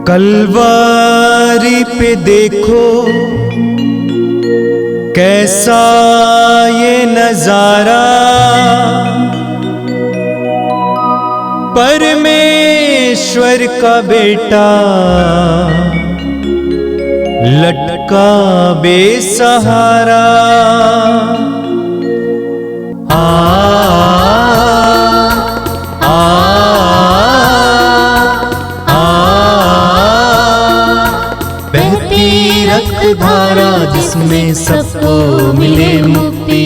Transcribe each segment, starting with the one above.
कलवारी पे देखो कैसा ये नजारा, परमेश्वर का बेटा लटका बेसहारा। बहती रक्त धारा जिसमें सबको मिले मुक्ति,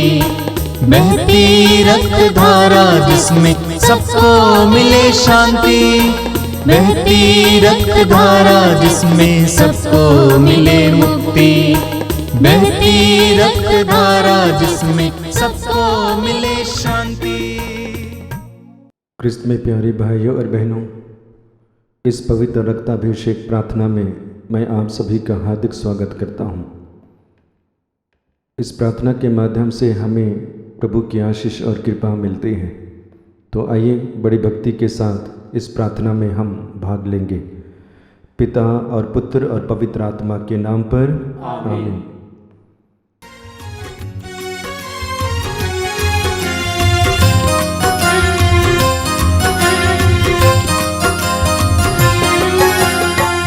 बहती रक्त धारा जिसमें सबको मिले शांति, बहती रक्त धारा जिसमें सबको मिले मुक्ति, बहती रक्त धारा जिसमें सबको मिले शांति। क्रिस्त में प्यारे भाइयों और बहनों, इस पवित्र रक्ताभिषेक प्रार्थना में मैं आप सभी का हार्दिक स्वागत करता हूँ। इस प्रार्थना के माध्यम से हमें प्रभु की आशीष और कृपा मिलती है। तो आइए बड़ी भक्ति के साथ इस प्रार्थना में हम भाग लेंगे। पिता और पुत्र और पवित्र आत्मा के नाम पर आमीन।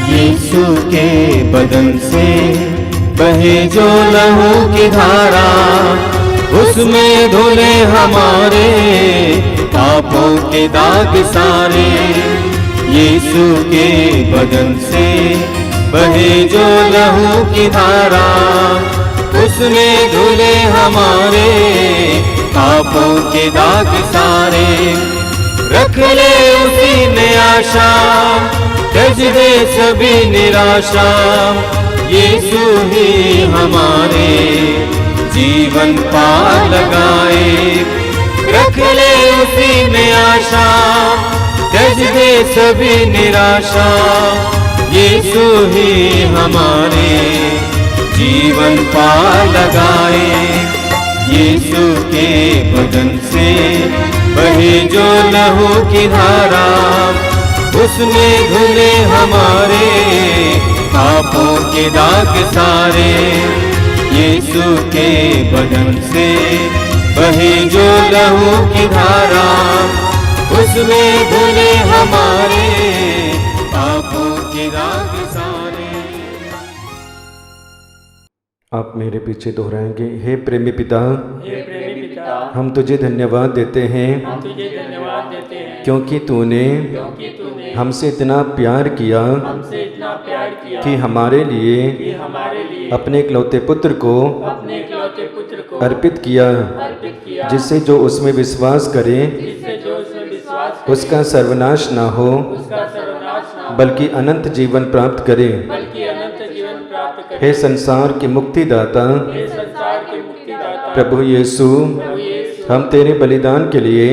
यीशु के बदन से बहे जो लहू की धारा, उसमें धुले हमारे पापों के दाग सारे। यीशु के बदन से बहे जो लहू की धारा, उसमें धुले हमारे पापों के दाग सारे। रख ले उसी में आशा, त्यज दे सभी निराशा, यीशु ही हमारे जीवन पार लगाए। रख ले उसी में आशा, त्यज दे सभी निराशा, यीशु ही हमारे जीवन पार लगाए। यीशु के बदन से बहे जो लहू की धारा, उसमें धुले हमारे पापों के दाग सारे। यीशु के बदन से बहे जो लहू की धारा, उसमें धुले हमारे पापों के दाग सारे। आप मेरे पीछे दोहराएंगे। हे प्रेमी पिता, हे प्रेमी पिता, हम तुझे धन्यवाद देते हैं, हम तुझे धन्यवाद देते हैं क्योंकि तूने हमसे इतना प्यार किया हमसे इतना प्यार किया कि हमारे लिए अपने इकलौते पुत्र को अर्पित किया, जिससे जो उसमें विश्वास करे उसका सर्वनाश ना हो बल्कि अनंत जीवन प्राप्त करे। हे संसार के मुक्तिदाता प्रभु यीशु, हम तेरे बलिदान के लिए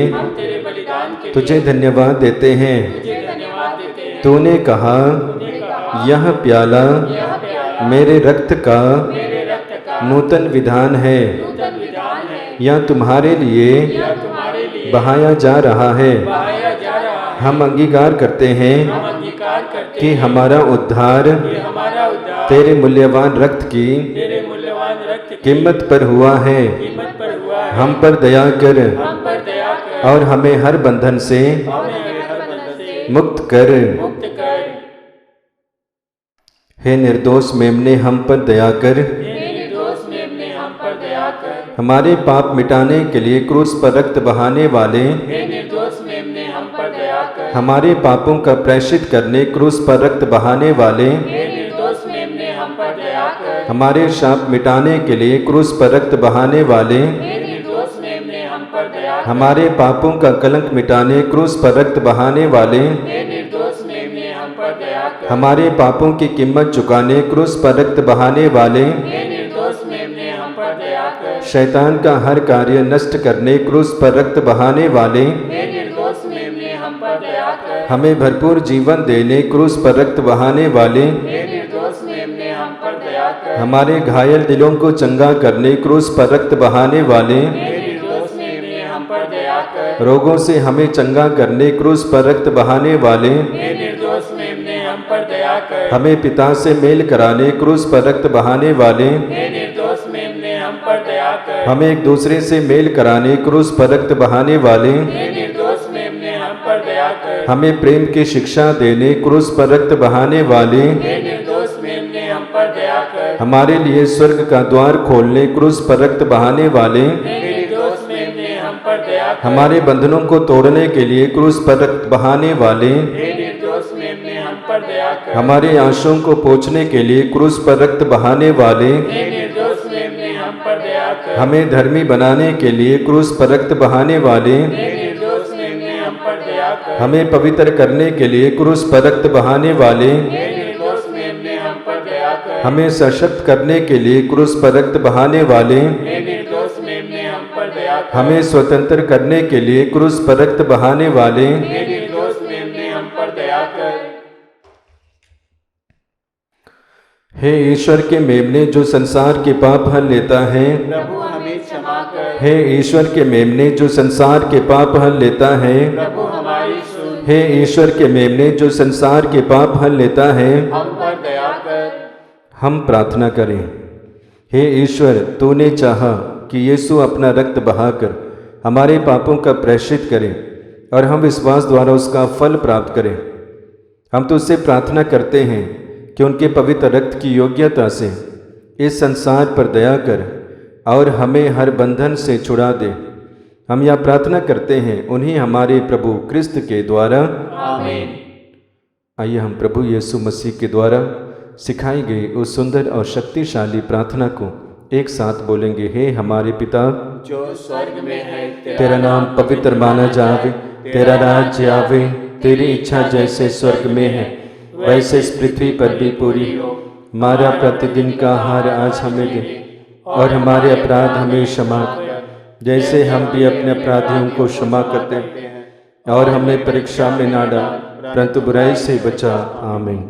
तुझे धन्यवाद देते हैं। तूने कहा यह प्याला मेरे रक्त का नूतन विधान है, यह तुम्हारे लिए बहाया जा रहा है। हम अंगीकार करते हैं कि हमारा उद्धार तेरे मूल्यवान रक्त की कीमत पर हुआ है। हम पर दया कर और हमें हर बंधन से मुक्त कर। हे निर्दोष मेमने, हम पर दया कर। हमारे पाप मिटाने के लिए क्रूस पर रक्त बहाने वाले, हमारे पापों का प्रायश्चित करने क्रूस पर रक्त बहाने वाले, हमारे शाप मिटाने के लिए क्रूस पर रक्त बहाने वाले, हमारे पापों का कलंक मिटाने क्रूस पर रक्त बहाने वाले, हमारे पापों की कीमत चुकाने क्रूस पर रक्त बहाने वाले, शैतान का हर कार्य नष्ट करने क्रूस पर रक्त बहाने वाले, हमें भरपूर जीवन देने क्रूस पर रक्त बहाने वाले, हमारे घायल दिलों को चंगा करने क्रूस पर रक्त बहाने वाले, कर, रोगों से हमें चंगा करने क्रूस पर रक्त बहाने वाले, हे निर्दोष मेमने हम पर दया कर, हमें पिता से मेल कराने क्रूस पर रक्त बहाने वाले, हे निर्दोष मेमने हम पर दया कर, हमें एक दूसरे से मेल कराने क्रूस पर रक्त बहाने वाले, हे निर्दोष मेमने हम पर दया कर, हमें प्रेम की शिक्षा देने क्रूस पर रक्त बहाने वाले, हे निर्दोष मेमने हम पर दया कर, हमारे लिए स्वर्ग का द्वार खोलने क्रूस पर रक्त बहाने वाले, हे निर्दोष मेमने हम पर दया कर, हमारे बंधनों को तोड़ने के लिए क्रूस पर रक्त बहाने वाले, हे निर्दोष मेमने हम पर दया कर, हमारे आंसुओं को पोंछने के लिए क्रूस पर रक्त बहाने वाले, हे निर्दोष मेमने हम पर दया कर, हमें धर्मी बनाने के लिए क्रूस पर रक्त बहाने वाले, हे निर्दोष मेमने हम पर दया कर, हमें पवित्र करने के लिए क्रूस पर रक्त बहाने वाले, हे निर्दोष मेमने हम पर दया कर, हमें सशक्त करने के लिए क्रूस पर रक्त बहाने वाले, हे निर्दोष मेमने हम पर दया कर, हमें स्वतंत्र करने के लिए क्रूस पर रक्त बहाने वाले, हे निर्दोष मेमने हम पर दया कर, हे ईश्वर के मेमने जो संसार के पाप हल लेता है, प्रभु हमें क्षमा कर, हे ईश्वर के मेमने जो संसार के पाप हल लेता है, प्रभु हमारी सुन, हे ईश्वर के मेमने जो संसार के पाप हल लेता है, हम पर दया कर, हम प्रार्थना करें। हे ईश्वर, तूने चाहा कि यीशु अपना रक्त बहाकर हमारे पापों का प्रायश्चित करे और हम विश्वास द्वारा उसका फल प्राप्त करें। हम तो उससे प्रार्थना करते हैं कि उनके पवित्र रक्त की योग्यता से इस संसार पर दया कर और हमें हर बंधन से छुड़ा दे। हम यह प्रार्थना करते हैं उन्हीं हमारे प्रभु क्रिस्त के द्वारा, आमीन। आइए हम प्रभु यीशु मसीह के द्वारा सिखाई गई उस सुंदर और शक्तिशाली प्रार्थना को एक साथ बोलेंगे। हे हमारे पिता, जो स्वर्ग में है, तेरा नाम पवित्र माना जावे, तेरा राज्य आवे, तेरी इच्छा जैसे स्वर्ग में है वैसे इस पृथ्वी पर भी पूरी हो। हमारा प्रतिदिन का आहार आज हमें दे और हमारे अपराध हमें क्षमा कर, जैसे हम भी अपने अपराधियों को क्षमा करते हैं, और हमें परीक्षा में ना डाल परंतु बुराई से बचा। आमीन।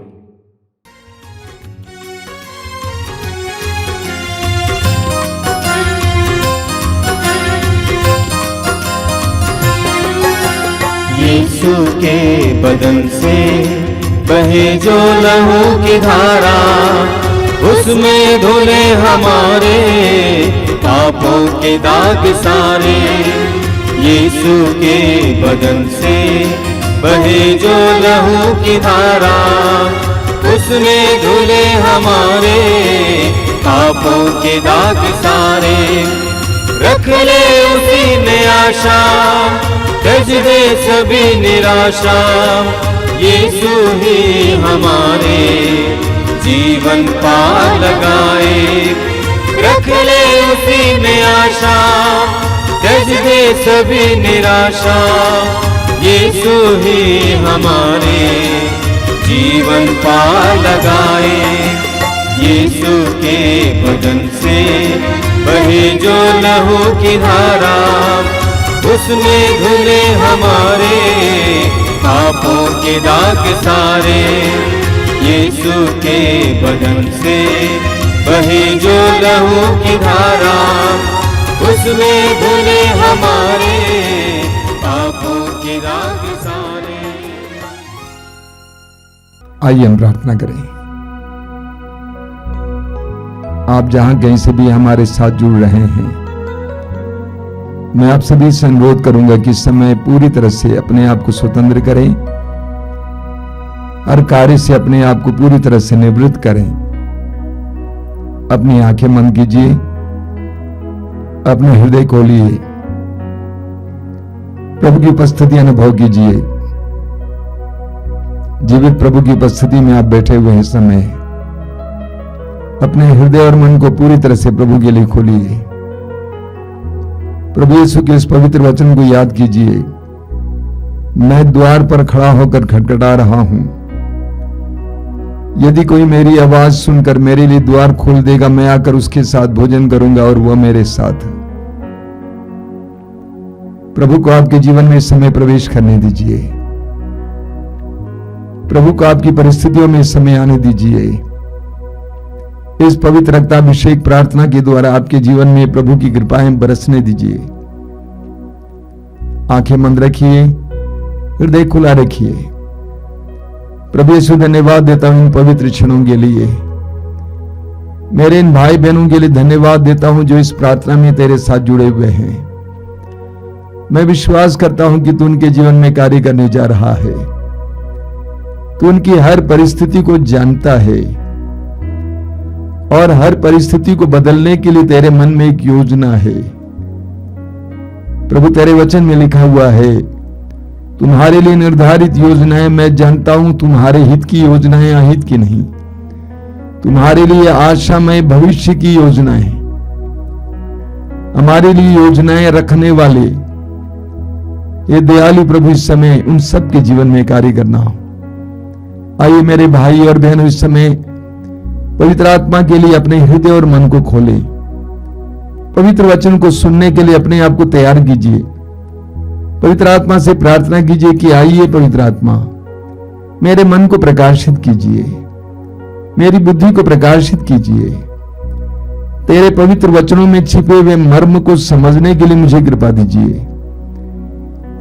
यीशु के बदन से बहे जो लहू की धारा, उसमें धुले हमारे पापों के दाग सारे। यीशु के बदन से बहे जो लहू की धारा, उसमें धुले हमारे पापों के दाग सारे। रख ले उसी में आशा, त्यज दे सभी निराशा, यीशु ही हमारे जीवन पार लगाए। रख ले उसी में आशा, त्यज दे सभी निराशा, यीशु ही हमारे जीवन पार लगाए। यीशु के बदन से बहे जो लहू की धारा, उसमें धुले हमारे पापों के दाग सारे। यीशु के बदन से बहे जो लहू की धारा, उसमें धुले हमारे पापों के दाग सारे। आइए हम प्रार्थना करें। आप जहां कहीं से भी हमारे साथ जुड़ रहे हैं, मैं आप सभी से अनुरोध करूंगा कि इस समय पूरी तरह से अपने आप को स्वतंत्र करें, हर कार्य से अपने आप को पूरी तरह से निवृत्त करें। अपनी आंखें बंद कीजिए, अपने हृदय खोलिए, प्रभु की उपस्थिति अनुभव कीजिए। जीवित प्रभु की उपस्थिति में आप बैठे हुए हैं, समय अपने हृदय और मन को पूरी तरह से प्रभु के लिए खोलिए। प्रभु यीशु के इस पवित्र वचन को याद कीजिए, मैं द्वार पर खड़ा होकर खटखटा रहा हूं, यदि कोई मेरी आवाज सुनकर मेरे लिए द्वार खोल देगा, मैं आकर उसके साथ भोजन करूंगा और वह मेरे साथ। प्रभु को आपके जीवन में इस समय प्रवेश करने दीजिए, प्रभु को आपकी परिस्थितियों में इस समय आने दीजिए। इस पवित्र रक्ताभिषेक प्रार्थना के द्वारा आपके जीवन में प्रभु की कृपाएं बरसने दीजिए। आंखें बंद रखिए, हृदय खुला रखिए। प्रभु यीशु धन्यवाद देता हूं इन पवित्र क्षणों के लिए। मेरे इन भाई बहनों के लिए धन्यवाद देता हूं जो इस प्रार्थना में तेरे साथ जुड़े हुए हैं। मैं विश्वास करता हूं कि तू उनके जीवन में कार्य करने जा रहा है। तू उनकी हर परिस्थिति को जानता है और हर परिस्थिति को बदलने के लिए तेरे मन में एक योजना है। प्रभु तेरे वचन में लिखा हुआ है, तुम्हारे लिए निर्धारित योजनाएं मैं जानता हूं, तुम्हारे हित की योजनाएं अहित की नहीं, तुम्हारे लिए आशामय भविष्य की योजनाएं, हमारे लिए योजनाएं रखने वाले ये दयालु प्रभु इस समय उन सब के जीवन में कार्य करना हो। आइए मेरे भाई और बहनों, इस समय पवित्र आत्मा के लिए अपने हृदय और मन को खोलें। पवित्र वचन को सुनने के लिए अपने आप को तैयार कीजिए। पवित्र आत्मा से प्रार्थना कीजिए कि आइए पवित्र आत्मा, मेरे मन को प्रकाशित कीजिए, मेरी बुद्धि को प्रकाशित कीजिए। तेरे पवित्र वचनों में छिपे हुए मर्म को समझने के लिए मुझे कृपा दीजिए।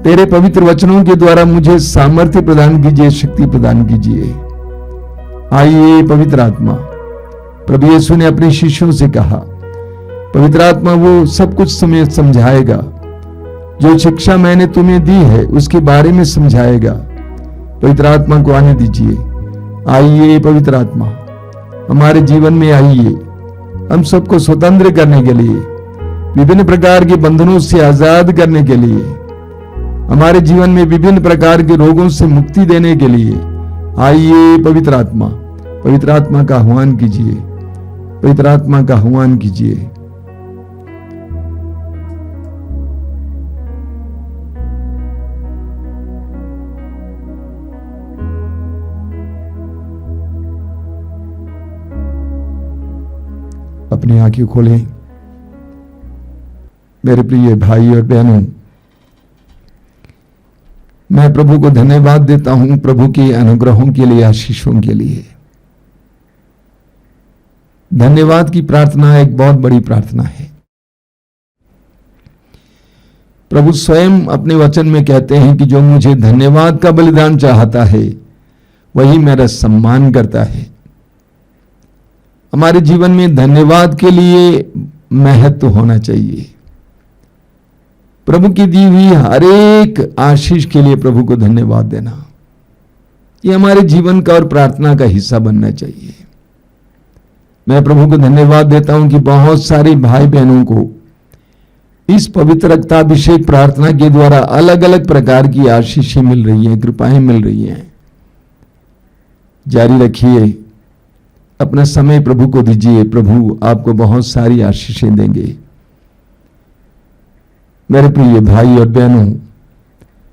तेरे पवित्र वचनों के द्वारा मुझे सामर्थ्य प्रदान कीजिए, शक्ति प्रदान कीजिए। आइए पवित्र आत्मा। प्रभु यीशु ने अपने शिष्यों से कहा, पवित्र आत्मा वो सब कुछ तुम्हें समझाएगा, जो शिक्षा मैंने तुम्हें दी है उसके बारे में समझाएगा। पवित्र आत्मा को आने दीजिए। आइए पवित्र आत्मा, हमारे जीवन में आइए, हम सबको स्वतंत्र करने के लिए, विभिन्न प्रकार के बंधनों से आजाद करने के लिए, हमारे जीवन में विभिन्न प्रकार के रोगों से मुक्ति देने के लिए। आइए पवित्र आत्मा, पवित्र आत्मा का आह्वान कीजिए, पवित्र आत्मा का आह्वान कीजिए। अपनी आंखें खोलें। मेरे प्रिय भाई और बहनों, मैं प्रभु को धन्यवाद देता हूं प्रभु के अनुग्रहों के लिए, आशीषों के लिए। धन्यवाद की प्रार्थना एक बहुत बड़ी प्रार्थना है। प्रभु स्वयं अपने वचन में कहते हैं कि जो मुझे धन्यवाद का बलिदान चाहता है वही मेरा सम्मान करता है। हमारे जीवन में धन्यवाद के लिए महत्व होना चाहिए। प्रभु की दी हुई हर एक आशीष के लिए प्रभु को धन्यवाद देना, ये हमारे जीवन का और प्रार्थना का हिस्सा बनना चाहिए। मैं प्रभु को धन्यवाद देता हूं कि बहुत सारे भाई बहनों को इस पवित्र रक्ताभिषेक प्रार्थना के द्वारा अलग अलग प्रकार की आशीषें मिल रही हैं, कृपाएं मिल रही हैं। जारी रखिए, अपना समय प्रभु को दीजिए, प्रभु आपको बहुत सारी आशीषें देंगे। मेरे प्रिय भाई और बहनों,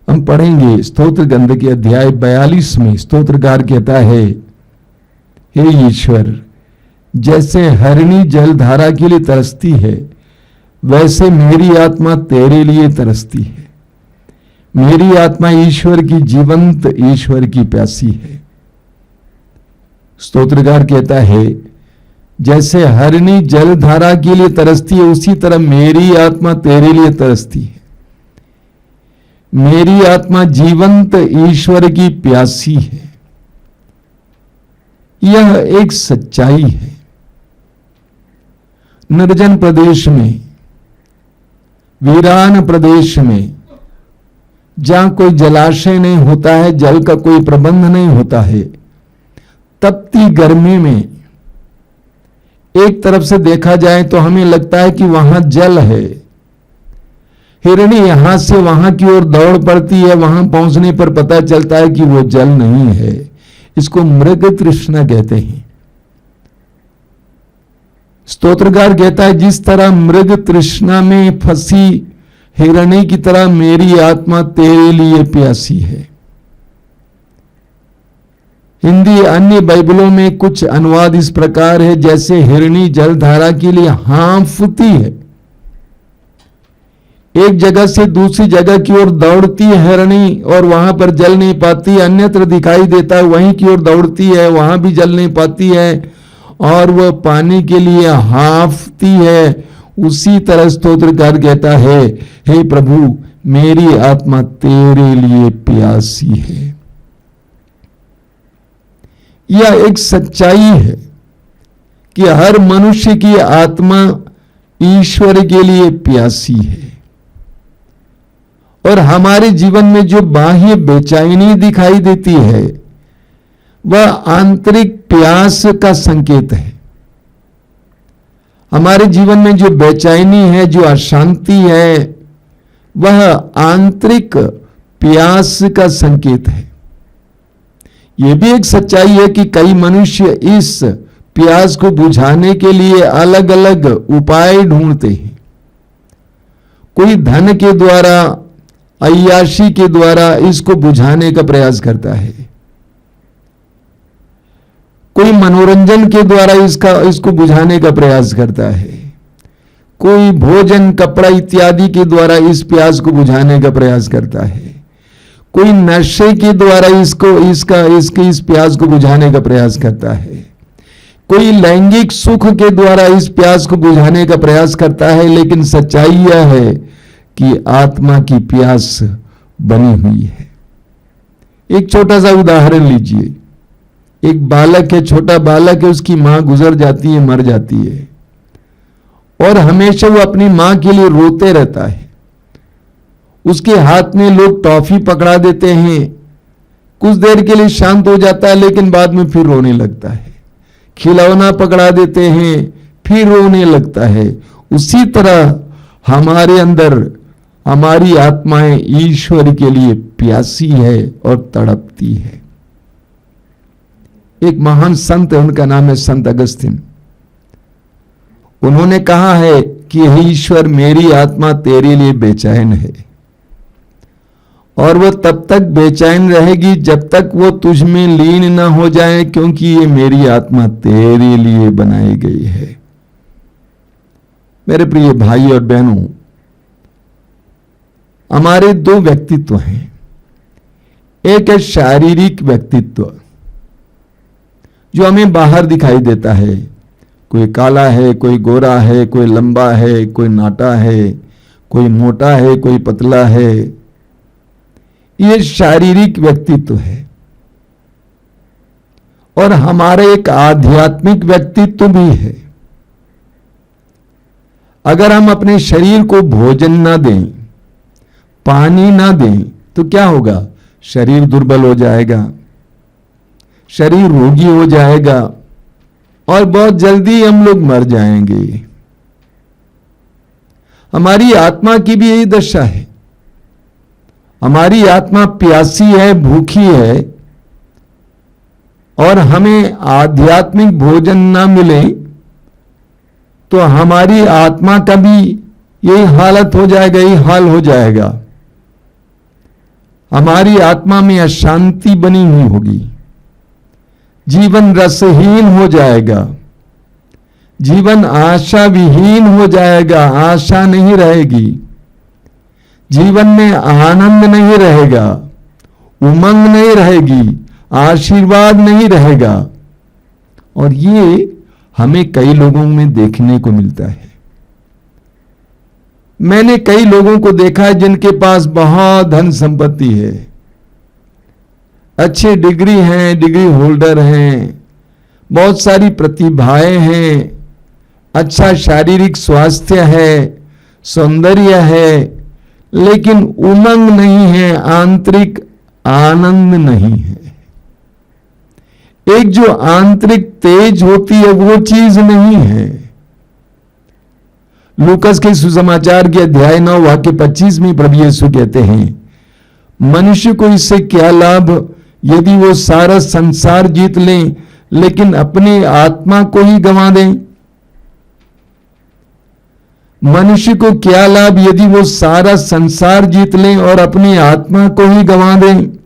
हम पढ़ेंगे स्तोत्र ग्रंथ के अध्याय 42 में स्तोत्रकार कहता है, हे ईश्वर, जैसे हरिणी जलधारा के लिए तरसती है वैसे मेरी आत्मा तेरे लिए तरसती है। मेरी आत्मा ईश्वर की, जीवंत ईश्वर की प्यासी है। स्तोत्रकार कहता है, जैसे हरिणी जलधारा के लिए तरसती है उसी तरह मेरी आत्मा तेरे लिए तरसती है। मेरी आत्मा जीवंत ईश्वर की प्यासी है। यह एक सच्चाई है। निर्जन प्रदेश में, वीरान प्रदेश में, जहां कोई जलाशय नहीं होता है, जल का कोई प्रबंध नहीं होता है, तपती गर्मी में एक तरफ से देखा जाए तो हमें लगता है कि वहां जल है। हिरणी यहां से वहां की ओर दौड़ पड़ती है, वहां पहुंचने पर पता चलता है कि वो जल नहीं है। इसको मृग तृष्णा कहते हैं। स्तोत्रकार कहता है, जिस तरह मृग तृष्णा में फंसी हिरणी की तरह मेरी आत्मा तेरे लिए प्यासी है। हिंदी अन्य बाइबलों में कुछ अनुवाद इस प्रकार है, जैसे हिरणी जलधारा के लिए हाँफती है। एक जगह से दूसरी जगह की ओर दौड़ती है हिरणी और वहां पर जल नहीं पाती, अन्यत्र दिखाई देता है वहीं की ओर दौड़ती है, वहां भी जल नहीं पाती है और वह पानी के लिए हाँफती है। उसी तरह स्तोत्रकार कहता है, हे प्रभु, मेरी आत्मा तेरे लिए प्यासी है। यह एक सच्चाई है कि हर मनुष्य की आत्मा ईश्वर के लिए प्यासी है। और हमारे जीवन में जो बाह्य बेचैनी दिखाई देती है वह आंतरिक प्यास का संकेत है। हमारे जीवन में जो बेचैनी है, जो अशांति है, वह आंतरिक प्यास का संकेत है। यह भी एक सच्चाई है कि कई मनुष्य इस प्यास को बुझाने के लिए अलग अलग उपाय ढूंढते हैं। कोई धन के द्वारा, अय्याशी के द्वारा इसको बुझाने का प्रयास करता है। कोई मनोरंजन के द्वारा इसको बुझाने का प्रयास करता है। कोई भोजन, कपड़ा इत्यादि के द्वारा इस प्यास को बुझाने का प्रयास करता है। कोई नशे के द्वारा इस प्यास को बुझाने का प्रयास करता है। कोई लैंगिक सुख के द्वारा इस प्यास को बुझाने का प्रयास करता है। लेकिन सच्चाई यह है कि आत्मा की प्यास बनी हुई है। एक छोटा सा उदाहरण लीजिए। एक बालक है, छोटा बालक है, उसकी मां गुजर जाती है, मर जाती है, और हमेशा वो अपनी मां के लिए रोते रहता है। उसके हाथ में लोग टॉफी पकड़ा देते हैं, कुछ देर के लिए शांत हो जाता है, लेकिन बाद में फिर रोने लगता है। खिलौना पकड़ा देते हैं, फिर रोने लगता है। उसी तरह हमारे अंदर हमारी आत्माएं ईश्वर के लिए प्यासी है और तड़पती है। एक महान संत है, उनका नाम है संत अगस्तिन। उन्होंने कहा है कि हे ईश्वर, मेरी आत्मा तेरे लिए बेचैन है, और वो तब तक बेचैन रहेगी जब तक वो तुझ में लीन न हो जाए, क्योंकि ये मेरी आत्मा तेरे लिए बनाई गई है। मेरे प्रिय भाई और बहनों, हमारे दो व्यक्तित्व हैं। एक है शारीरिक व्यक्तित्व, जो हमें बाहर दिखाई देता है। कोई काला है, कोई गोरा है, कोई लंबा है, कोई नाटा है, कोई मोटा है, कोई पतला है। ये शारीरिक व्यक्तित्व है। और हमारा एक आध्यात्मिक व्यक्तित्व भी है। अगर हम अपने शरीर को भोजन ना दें, पानी ना दें, तो क्या होगा? शरीर दुर्बल हो जाएगा, शरीर रोगी हो जाएगा, और बहुत जल्दी हम लोग मर जाएंगे। हमारी आत्मा की भी यही दशा है। हमारी आत्मा प्यासी है, भूखी है, और हमें आध्यात्मिक भोजन ना मिले तो हमारी आत्मा का भी यही हालत हो जाएगा, यही हाल हो जाएगा। हमारी आत्मा में अशांति बनी हुई होगी, जीवन रसहीन हो जाएगा, जीवन आशा विहीन हो जाएगा, आशा नहीं रहेगी, जीवन में आनंद नहीं रहेगा, उमंग नहीं रहेगी, आशीर्वाद नहीं रहेगा। और ये हमें कई लोगों में देखने को मिलता है। मैंने कई लोगों को देखा है जिनके पास बहुत धन संपत्ति है, अच्छे डिग्री हैं, डिग्री होल्डर हैं, बहुत सारी प्रतिभाएं हैं, अच्छा शारीरिक स्वास्थ्य है, सौंदर्य है, लेकिन उमंग नहीं है, आंतरिक आनंद नहीं है। एक जो आंतरिक तेज होती है वो चीज नहीं है। लूकस के सुसमाचार के अध्याय 9 वाक्य 25 में प्रभु यीशु कहते हैं, मनुष्य को इससे क्या लाभ यदि वो सारा संसार जीत लें लेकिन अपनी आत्मा को ही गंवा दें। मनुष्य को क्या लाभ यदि वो सारा संसार जीत लें और अपनी आत्मा को ही गंवा दें।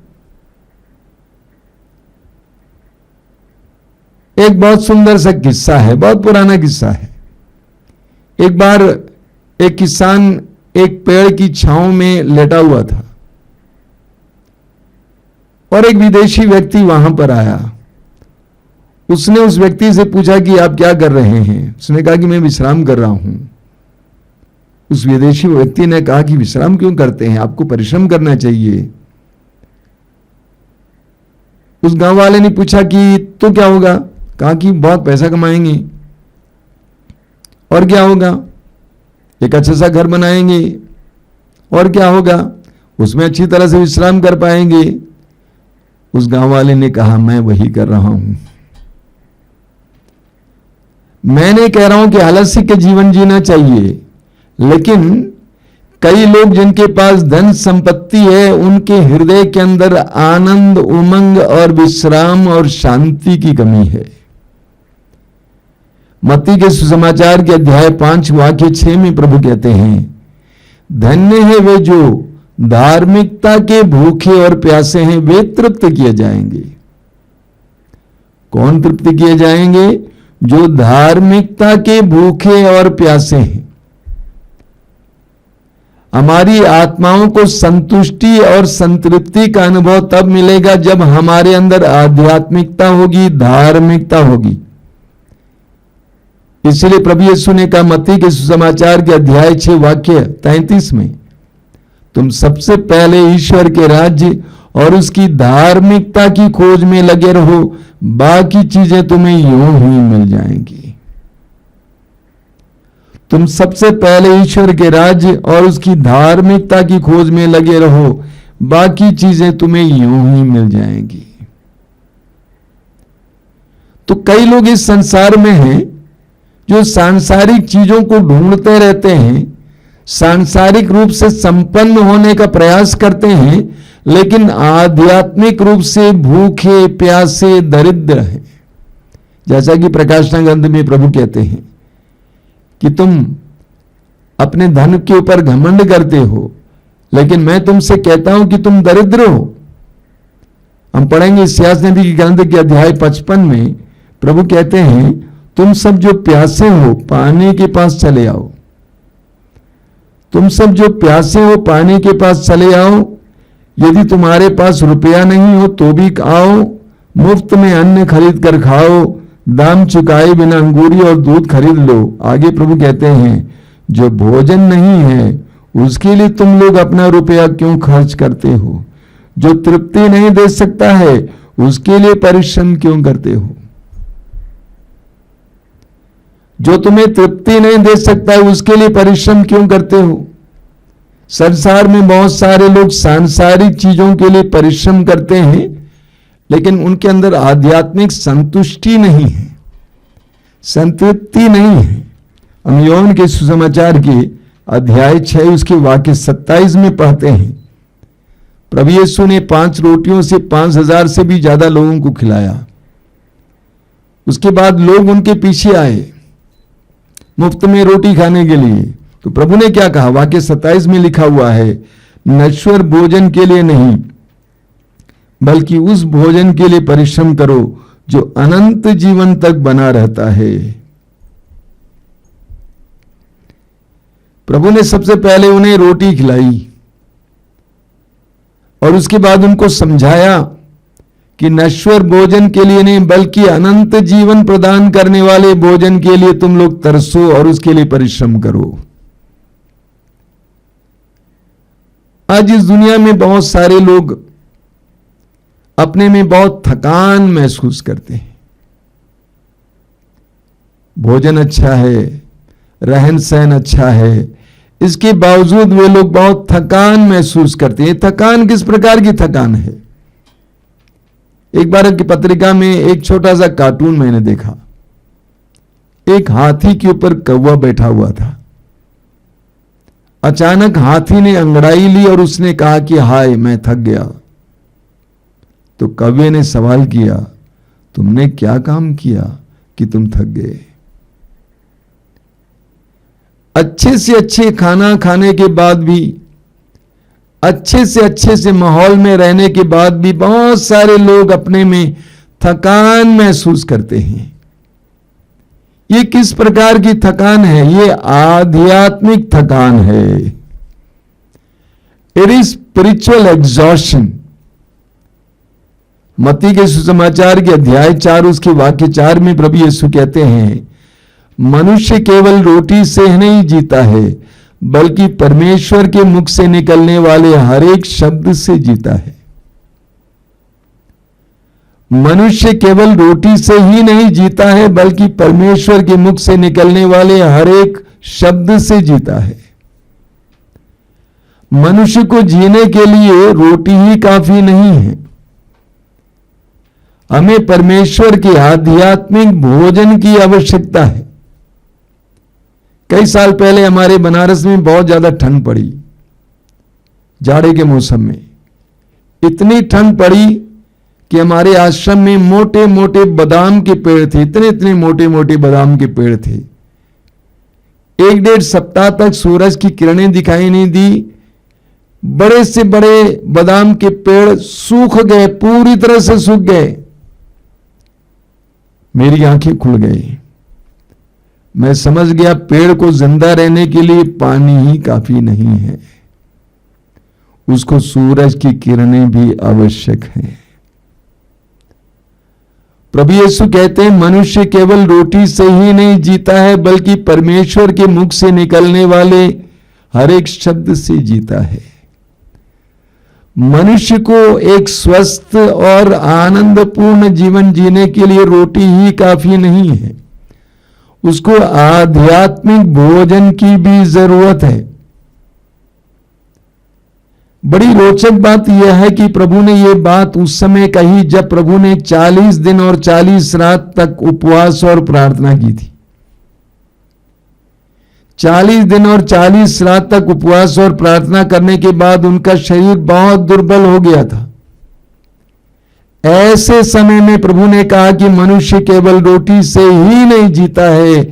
एक बहुत सुंदर सा किस्सा है, बहुत पुराना किस्सा है। एक बार एक किसान एक पेड़ की छांव में लेटा हुआ था और एक विदेशी व्यक्ति वहां पर आया। उसने उस व्यक्ति से पूछा कि आप क्या कर रहे हैं? उसने कहा कि मैं विश्राम कर रहा हूं। उस विदेशी व्यक्ति ने कहा कि विश्राम क्यों करते हैं, आपको परिश्रम करना चाहिए। उस गांव वाले ने पूछा कि तो क्या होगा? कहा कि बहुत पैसा कमाएंगे। और क्या होगा? एक अच्छा सा घर बनाएंगे। और क्या होगा? उसमें अच्छी तरह से विश्राम कर पाएंगे। उस गांव वाले ने कहा, मैं वही कर रहा हूं। मैं नहीं कह रहा हूं कि आलस्य के जीवन जीना चाहिए, लेकिन कई लोग जिनके पास धन संपत्ति है, उनके हृदय के अंदर आनंद, उमंग और विश्राम और शांति की कमी है। मत्ती के सुसमाचार के अध्याय 5 वाक्य 6 में प्रभु कहते हैं, धन्य है वे जो धार्मिकता के भूखे और प्यासे हैं, वे तृप्त किए जाएंगे। कौन तृप्त किए जाएंगे? जो धार्मिकता के भूखे और प्यासे हैं। हमारी आत्माओं को संतुष्टि और संतृप्ति का अनुभव तब मिलेगा जब हमारे अंदर आध्यात्मिकता होगी, धार्मिकता होगी। इसलिए प्रभु यीशु ने कहा मत्ती के सुसमाचार के अध्याय 6 वाक्य 33 में, तुम सबसे पहले ईश्वर के राज्य और उसकी धार्मिकता की खोज में लगे रहो, बाकी चीजें तुम्हें यूं ही मिल जाएंगी। तुम सबसे पहले ईश्वर के राज्य और उसकी धार्मिकता की खोज में लगे रहो, बाकी चीजें तुम्हें यूं ही मिल जाएंगी। तो कई लोग इस संसार में हैं जो सांसारिक चीजों को ढूंढते रहते हैं, सांसारिक रूप से संपन्न होने का प्रयास करते हैं, लेकिन आध्यात्मिक रूप से भूखे प्यासे दरिद्र हैं। जैसा कि प्रकाशना ग्रंथ में प्रभु कहते हैं कि तुम अपने धन के ऊपर घमंड करते हो, लेकिन मैं तुमसे कहता हूं कि तुम दरिद्र हो। हम पढ़ेंगे इस्यास नबी की ग्रंथ के अध्याय 55 में प्रभु कहते हैं, तुम सब जो प्यासे हो पानी के पास चले आओ। तुम सब जो प्यासे हो पानी के पास चले आओ। यदि तुम्हारे पास रुपया नहीं हो तो भी आओ, मुफ्त में अन्न खरीद कर खाओ, दाम चुकाए बिना अंगूरी और दूध खरीद लो। आगे प्रभु कहते हैं, जो भोजन नहीं है उसके लिए तुम लोग अपना रुपया क्यों खर्च करते हो? जो तृप्ति नहीं दे सकता है उसके लिए परिश्रम क्यों करते हो? जो तुम्हें तृप्ति नहीं दे सकता है उसके लिए परिश्रम क्यों करते हो? संसार में बहुत सारे लोग सांसारिक चीजों के लिए परिश्रम करते हैं, लेकिन उनके अंदर आध्यात्मिक संतुष्टि नहीं है, संतृप्ति नहीं है। हम यूहन्ना के सुसमाचार के अध्याय 6 उसके वाक्य 27 में पढ़ते हैं, प्रभु यीशु ने 5 रोटियों से 5000 से भी ज्यादा लोगों को खिलाया। उसके बाद लोग उनके पीछे आए मुफ्त में रोटी खाने के लिए। तो प्रभु ने क्या कहा? वाक्य 27 में लिखा हुआ है, नश्वर भोजन के लिए नहीं बल्कि उस भोजन के लिए परिश्रम करो जो अनंत जीवन तक बना रहता है। प्रभु ने सबसे पहले उन्हें रोटी खिलाई और उसके बाद उनको समझाया कि नश्वर भोजन के लिए नहीं बल्कि अनंत जीवन प्रदान करने वाले भोजन के लिए तुम लोग तरसो और उसके लिए परिश्रम करो। आज इस दुनिया में बहुत सारे लोग अपने में बहुत थकान महसूस करते हैं। भोजन अच्छा है, रहन सहन अच्छा है, इसके बावजूद वे लोग बहुत थकान महसूस करते हैं। थकान किस प्रकार की थकान है? एक बार की पत्रिका में एक छोटा सा कार्टून मैंने देखा। एक हाथी के ऊपर कौवा बैठा हुआ था। अचानक हाथी ने अंगड़ाई ली और उसने कहा कि हाय मैं थक गया। तो कौवे ने सवाल किया, तुमने क्या काम किया कि तुम थक गए? अच्छे से अच्छे खाना खाने के बाद भी, अच्छे से माहौल में रहने के बाद भी बहुत सारे लोग अपने में थकान महसूस करते हैं। ये किस प्रकार की थकान है? ये आध्यात्मिक थकान है। It is spiritual exhaustion. मत्ती के सुसमाचार के अध्याय 4 उसके वाक्य 4 में प्रभु यीशु कहते हैं, मनुष्य केवल रोटी से नहीं जीता है बल्कि परमेश्वर के मुख से निकलने वाले हर एक शब्द से जीता है। मनुष्य केवल रोटी से ही नहीं जीता है, बल्कि परमेश्वर के मुख से निकलने वाले हर एक शब्द से जीता है। मनुष्य को जीने के लिए रोटी ही काफी नहीं है, हमें परमेश्वर के आध्यात्मिक भोजन की आवश्यकता है। कई साल पहले हमारे बनारस में बहुत ज्यादा ठंड पड़ी, जाड़े के मौसम में इतनी ठंड पड़ी कि हमारे आश्रम में मोटे मोटे बादाम के पेड़ थे, इतने इतने मोटे मोटे बादाम के पेड़ थे। 1-1.5 सप्ताह तक सूरज की किरणें दिखाई नहीं दी। बड़े से बड़े बादाम के पेड़ सूख गए, पूरी तरह से सूख गए। मेरी आंखें खुल गई, मैं समझ गया पेड़ को जिंदा रहने के लिए पानी ही काफी नहीं है, उसको सूरज की किरणें भी आवश्यक हैं। प्रभु यीशु कहते हैं मनुष्य केवल रोटी से ही नहीं जीता है, बल्कि परमेश्वर के मुख से निकलने वाले हर एक शब्द से जीता है। मनुष्य को एक स्वस्थ और आनंदपूर्ण जीवन जीने के लिए रोटी ही काफी नहीं है, उसको आध्यात्मिक भोजन की भी जरूरत है। बड़ी रोचक बात यह है कि प्रभु ने यह बात उस समय कही जब प्रभु ने 40 दिन और 40 रात तक उपवास और प्रार्थना की थी। 40 दिन और 40 रात तक उपवास और प्रार्थना करने के बाद उनका शरीर बहुत दुर्बल हो गया था। ऐसे समय में प्रभु ने कहा कि मनुष्य केवल रोटी से ही नहीं जीता है,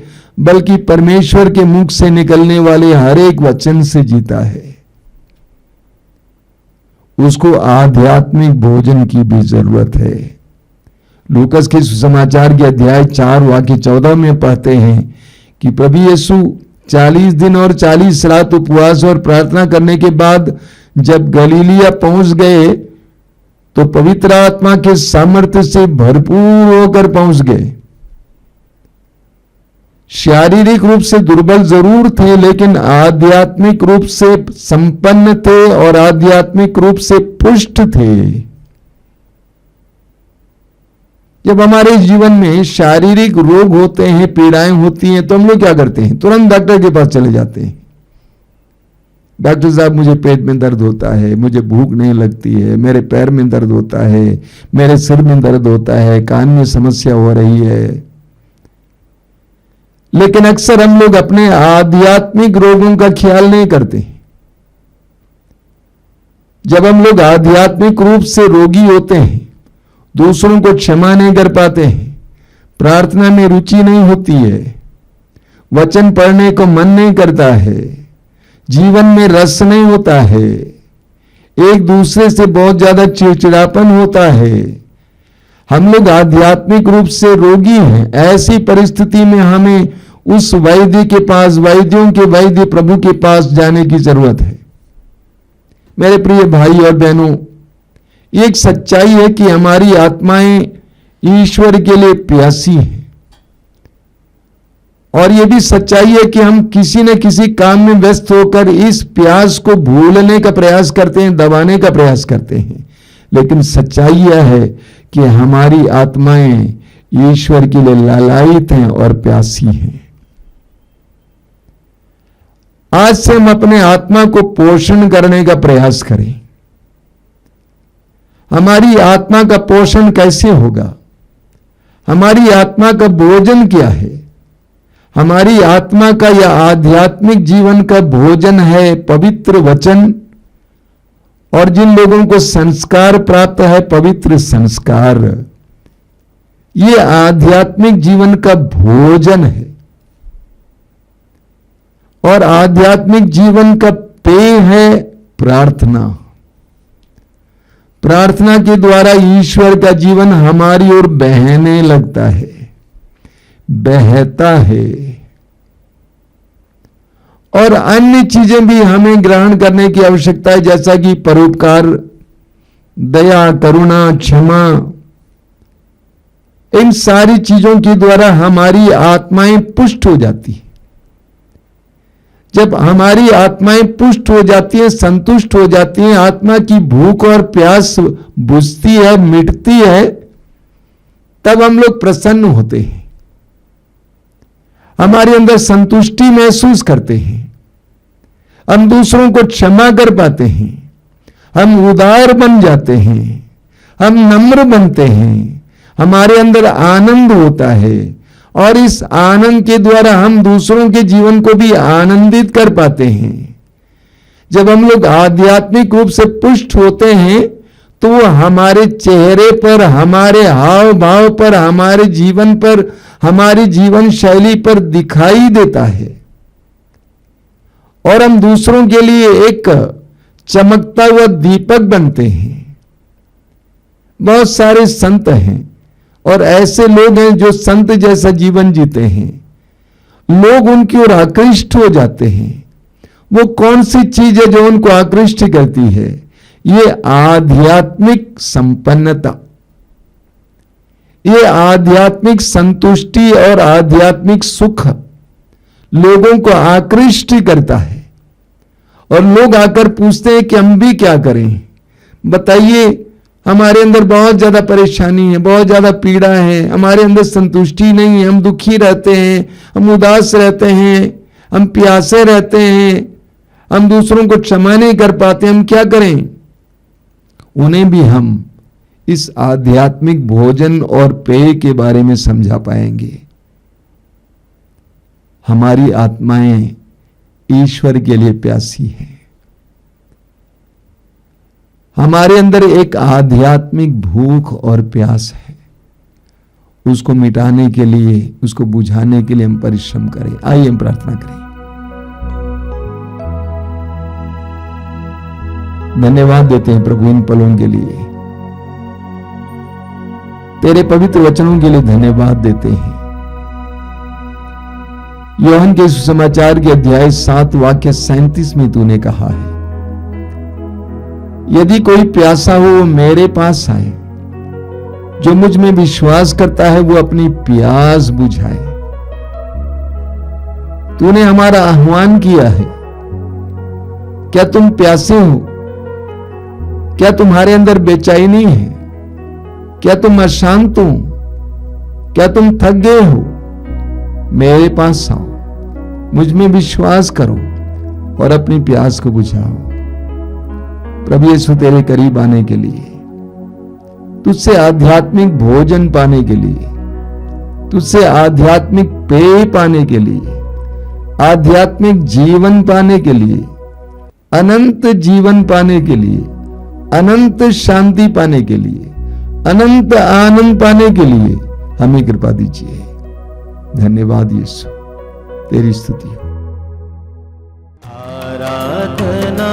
बल्कि परमेश्वर के मुख से निकलने वाले हर एक वचन से जीता है। उसको आध्यात्मिक भोजन की भी जरूरत है। लूकस के सुसमाचार के अध्याय 4 वाक्य 14 में पढ़ते हैं कि प्रभु यीशु 40 दिन और 40 रात उपवास और प्रार्थना करने के बाद जब गलीलिया पहुंच गए तो पवित्र आत्मा के सामर्थ्य से भरपूर होकर पहुंच गए। शारीरिक रूप से दुर्बल जरूर थे, लेकिन आध्यात्मिक रूप से संपन्न थे और आध्यात्मिक रूप से पुष्ट थे। जब हमारे जीवन में शारीरिक रोग होते हैं, पीड़ाएं होती हैं, तो हम लोग क्या करते हैं? तुरंत डॉक्टर के पास चले जाते हैं। डॉक्टर साहब मुझे पेट में दर्द होता है, मुझे भूख नहीं लगती है, मेरे पैर में दर्द होता है, मेरे सिर में दर्द होता है, कान में समस्या हो रही है। लेकिन अक्सर हम लोग अपने आध्यात्मिक रोगों का ख्याल नहीं करते। जब हम लोग आध्यात्मिक रूप से रोगी होते हैं, दूसरों को क्षमा नहीं कर पाते हैं, प्रार्थना में रुचि नहीं होती है, वचन पढ़ने को मन नहीं करता है, जीवन में रस नहीं होता है, एक दूसरे से बहुत ज्यादा चिड़चिड़ापन होता है, हम लोग आध्यात्मिक रूप से रोगी हैं। ऐसी परिस्थिति में हमें उस वैद्य के पास, वैद्यों के वैद्य प्रभु के पास जाने की जरूरत है। मेरे प्रिय भाई और बहनों, एक सच्चाई है कि हमारी आत्माएं ईश्वर के लिए प्यासी हैं, और यह भी सच्चाई है कि हम किसी न किसी काम में व्यस्त होकर इस प्यास को भूलने का प्रयास करते हैं, दबाने का प्रयास करते हैं। लेकिन सच्चाई यह है कि हमारी आत्माएं ईश्वर के लिए लालायित हैं और प्यासी हैं। आज से हम अपने आत्मा को पोषण करने का प्रयास करें। हमारी आत्मा का पोषण कैसे होगा? हमारी आत्मा का भोजन क्या है? हमारी आत्मा का या आध्यात्मिक जीवन का भोजन है पवित्र वचन, और जिन लोगों को संस्कार प्राप्त है पवित्र संस्कार। ये आध्यात्मिक जीवन का भोजन है, और आध्यात्मिक जीवन का पेय है प्रार्थना। प्रार्थना के द्वारा ईश्वर का जीवन हमारी ओर बहने लगता है, बहता है, और अन्य चीजें भी हमें ग्रहण करने की आवश्यकता है, जैसा कि परोपकार, दया, करुणा, क्षमा। इन सारी चीजों के द्वारा हमारी आत्माएं पुष्ट हो जाती है। जब हमारी आत्माएं पुष्ट हो जाती हैं, संतुष्ट हो जाती हैं, आत्मा की भूख और प्यास बुझती है, मिटती है, तब हम लोग प्रसन्न होते हैं, हमारे अंदर संतुष्टि महसूस करते हैं, हम दूसरों को क्षमा कर पाते हैं, हम उदार बन जाते हैं, हम नम्र बनते हैं, हमारे अंदर आनंद होता है और इस आनंद के द्वारा हम दूसरों के जीवन को भी आनंदित कर पाते हैं। जब हम लोग आध्यात्मिक रूप से पुष्ट होते हैं तो वो हमारे चेहरे पर, हमारे हाव भाव पर, हमारे जीवन पर, हमारी जीवन शैली पर दिखाई देता है और हम दूसरों के लिए एक चमकता हुआ दीपक बनते हैं। बहुत सारे संत हैं और ऐसे लोग हैं जो संत जैसा जीवन जीते हैं, लोग उनकी ओर आकृष्ट हो जाते हैं। वो कौन सी चीज है जो उनको आकृष्ट करती है? ये आध्यात्मिक संपन्नता, ये आध्यात्मिक संतुष्टि और आध्यात्मिक सुख लोगों को आकृष्ट करता है। और लोग आकर पूछते हैं कि हम भी क्या करें, बताइए, हमारे अंदर बहुत ज्यादा परेशानी है, बहुत ज्यादा पीड़ा है, हमारे अंदर संतुष्टि नहीं है, हम दुखी रहते हैं, हम उदास रहते हैं, हम प्यासे रहते हैं, हम दूसरों को क्षमा नहीं कर पाते, हम क्या करें? उन्हें भी हम इस आध्यात्मिक भोजन और पेय के बारे में समझा पाएंगे। हमारी आत्माएं ईश्वर के लिए प्यासी हैं। हमारे अंदर एक आध्यात्मिक भूख और प्यास है, उसको मिटाने के लिए, उसको बुझाने के लिए हम परिश्रम करें। आइए हम प्रार्थना करें। धन्यवाद देते हैं प्रभु इन पलों के लिए, तेरे पवित्र वचनों के लिए धन्यवाद देते हैं। यूहन्ना के सुसमाचार के अध्याय 7 वाक्य 37 में तूने कहा है, यदि कोई प्यासा हो वो मेरे पास आए, जो मुझ में विश्वास करता है वो अपनी प्यास बुझाए। तूने हमारा आह्वान किया है। क्या तुम प्यासे हो? क्या तुम्हारे अंदर बेचैनी है? क्या तुम अशांत हो? क्या तुम थक गए हो? मेरे पास आओ, मुझ में विश्वास करो और अपनी प्यास को बुझाओ। प्रभु यीशु तेरे करीब आने के लिए, तुझसे आध्यात्मिक भोजन पाने के लिए, तुझसे आध्यात्मिक पेय पाने के लिए, आध्यात्मिक जीवन पाने के लिए, अनंत जीवन पाने के लिए, अनंत शांति पाने के लिए, अनंत आनंद पाने के लिए हमें कृपा दीजिए। धन्यवाद यीशु, तेरी स्तुति हो। आराधना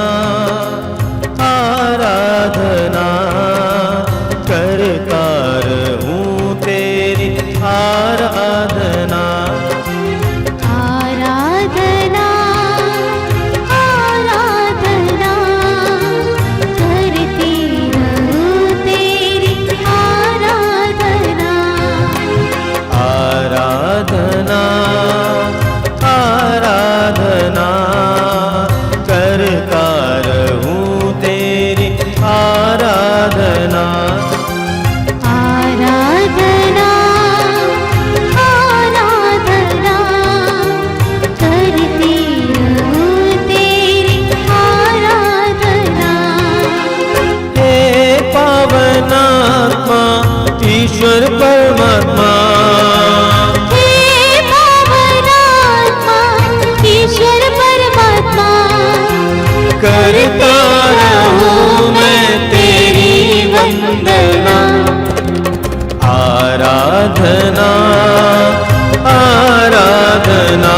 आराधना करता रहूं तेरी आराधना। आराधना आराधना करती रहूं तेरी आराधना। आराधना आराधना करता रहूं तेरी आराधना। आराधना आराधना करती रहूं तेरी आराधना। हे पावनात्मा ईश्वर परमात्मा, हे पावनात्मा ईश्वर परमात्मा, करता रहूं मैं तेरी वंदना। आराधना आराधना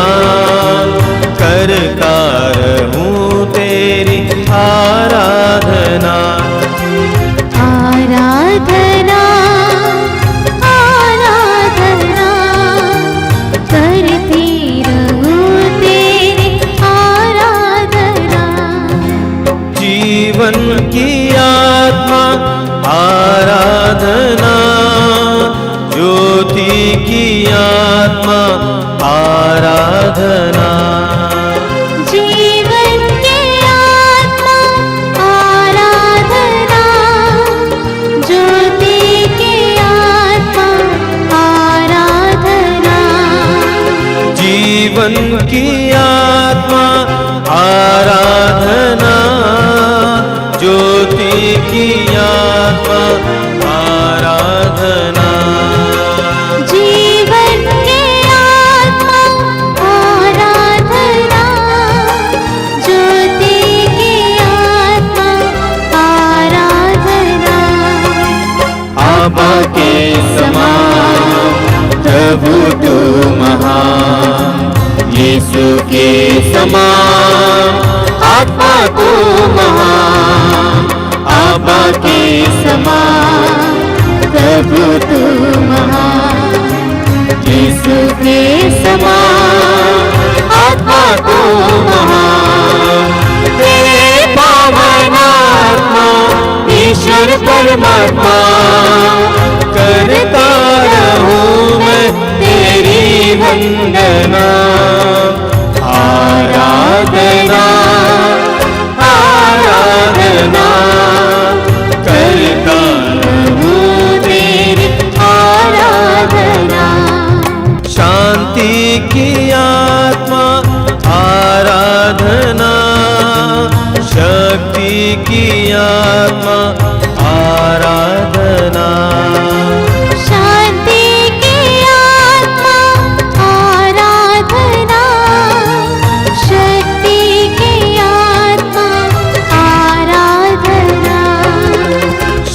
करता रहूं तेरी आराधना। आराधना आराधना करती रहूं तेरी आराधना। जीवन की आत्मा आराधना, ज्योति की आत्मा आराधना। जीवन की आत्मा आराधना, ज्योति की आत्मा आराधना, जीवन के आत्मा आराधना, ज्योति की आत्मा आराधना। आबा के समान प्रभु तू महान, यीशु के समान आत्मा तू महान, आबा के समान प्रभु तू महान, यीशु के समान आत्मा तू महान। तेरे पावन आत्मा ईश्वर परमात्मा, करता रहूं मैं तेरी वंदना, आराधना आराधना, करता रहूं तेरी आराधना। शांति की आत्मा आराधना, शक्ति की आत्मा आराधना, शांति की आत्मा आराधना, शक्ति की आत्मा आराधना,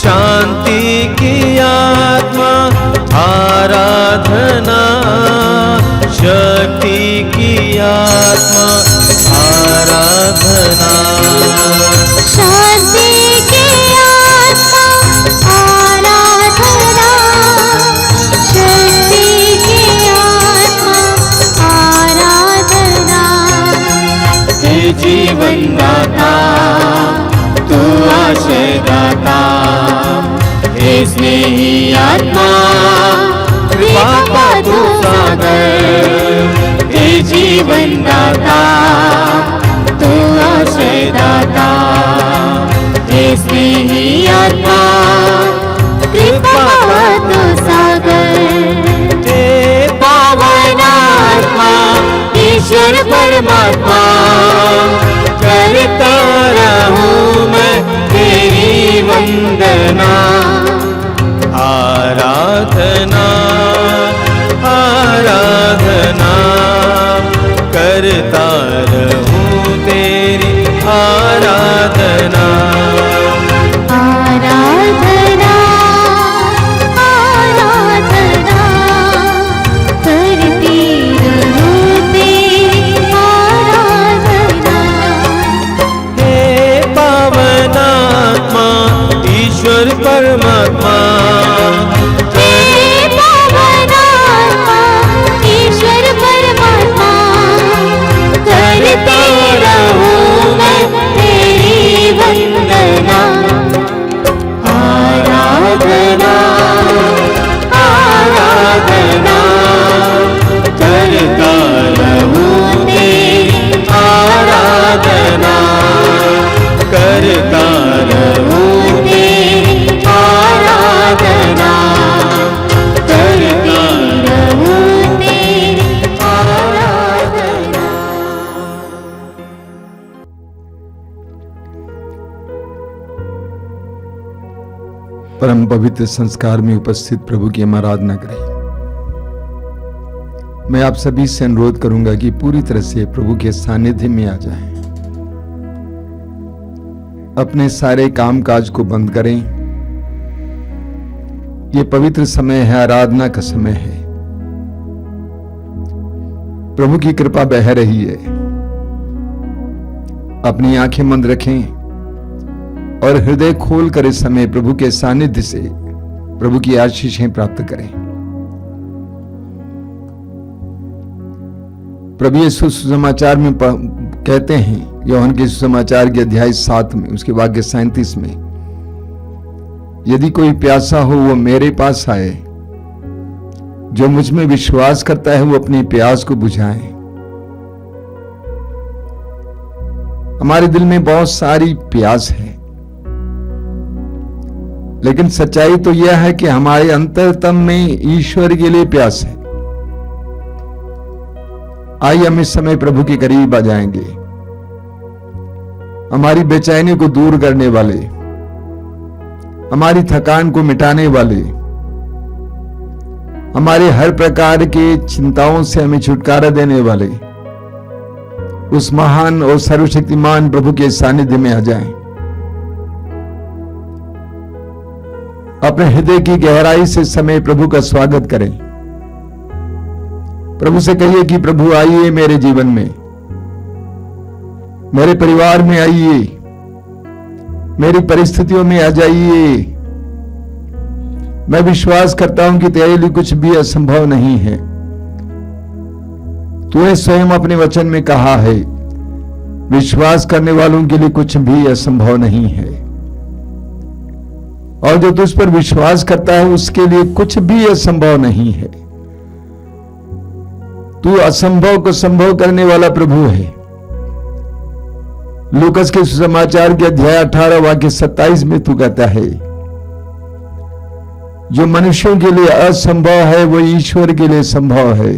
शांति की आत्मा आराधना, शक्ति की आत्मा आराधना, शांति की आत्मा आराधना, शक्ति की आत्मा आराधना। हे जीवन दाता तू आशय दाता, हे स्नेही आत्मा कृपा का तू सागर, हे जीवन दाता तू आशय दाता, हे स्नेही आत्मा कृपा का तू सागर, हे पावन आत्मा ईश्वर परमात्मा, करता रहूं मैं तेरी वंदना, आराधना आराधना, करता रहूं तेरी आराधना, आराधना आराधना, करती रहूं तेरी आराधना। हे पावन आत्मा ईश्वर परमात्मा, हे पावन आत्मा ईश्वर परमात्मा, करती रहूं मैं तेरी वंदना, आराधना आराधना, करता रहूं तेरी आराधना, करता रहूं तेरी आराधना, करता रहूं तेरी आराधना। परम पवित्र संस्कार में उपस्थित प्रभु की हम आराधना करें। मैं आप सभी से अनुरोध करूंगा कि पूरी तरह से प्रभु के सानिध्य में आ जाएं। अपने सारे कामकाज को बंद करें। ये पवित्र समय है, आराधना का समय है। प्रभु की कृपा बह रही है। अपनी आंखें बंद रखें और हृदय खोलकर इस समय प्रभु के सानिध्य से प्रभु की आशीषें प्राप्त करें। प्रभु यीशु सुसमाचार में कहते हैं, यूहन्ना के सुसमाचार के अध्याय 7 में उसके वाक्य 37 में, यदि कोई प्यासा हो वो मेरे पास आए, जो मुझ में विश्वास करता है वो अपनी प्यास को बुझाए। हमारे दिल में बहुत सारी प्यास है, लेकिन सच्चाई तो यह है कि हमारे अंतरतम में ईश्वर के लिए प्यास है। आइए हम इस समय प्रभु के करीब आ जाएंगे। हमारी बेचैनी को दूर करने वाले, हमारी थकान को मिटाने वाले, हमारे हर प्रकार के चिंताओं से हमें छुटकारा देने वाले उस महान और सर्वशक्तिमान प्रभु के सानिध्य में आ जाएं। अपने हृदय की गहराई से समय प्रभु का स्वागत करें। प्रभु से कहिए कि प्रभु आइए मेरे जीवन में, मेरे परिवार में आइए, मेरी परिस्थितियों में आ जाइए। मैं विश्वास करता हूं कि तेरे लिए कुछ भी असंभव नहीं है। तूने स्वयं अपने वचन में कहा है, विश्वास करने वालों के लिए कुछ भी असंभव नहीं है, और जो तुझ पर विश्वास करता है उसके लिए कुछ भी असंभव नहीं है। तू असंभव को संभव करने वाला प्रभु है। लूकस के सुसमाचार के अध्याय 18 वाक्य 27 में तू कहता है, जो मनुष्यों के लिए असंभव है वो ईश्वर के लिए संभव है।